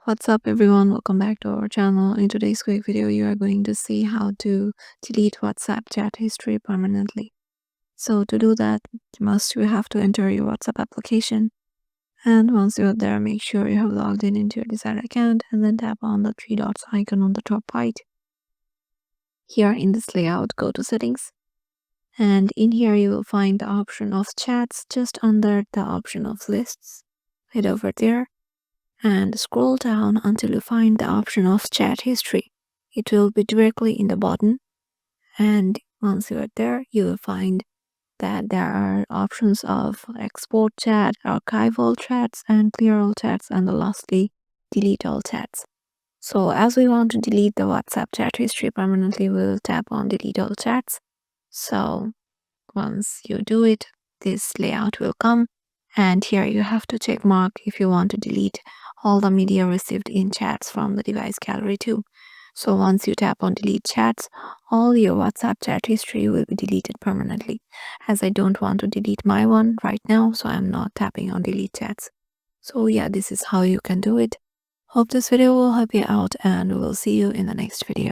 What's up everyone, welcome back to our channel. In today's quick video you are going to see how to delete WhatsApp chat history permanently. So to do that, you have to enter your WhatsApp application, and once you're there, make sure you have logged in into your desired account and then tap on the three dots icon on the top right. Here in this layout, go to settings, and in here you will find the option of chats just under the option of lists. Head over there and scroll down until you find the option of chat history. It will be directly in the bottom, and once you are there, you will find that there are options of export chat, archive all chats, and clear all chats, and lastly, delete all chats. So as we want to delete the WhatsApp chat history permanently, we will tap on delete all chats. So once you do it, this layout will come, and here you have to check mark if you want to delete all the media received in chats from the device gallery too. So once you tap on delete chats, all your WhatsApp chat history will be deleted permanently. As I don't want to delete my one right now, so I'm not tapping on delete chats. So yeah, this is how you can do it. Hope this video will help you out, and we'll see you in the next video.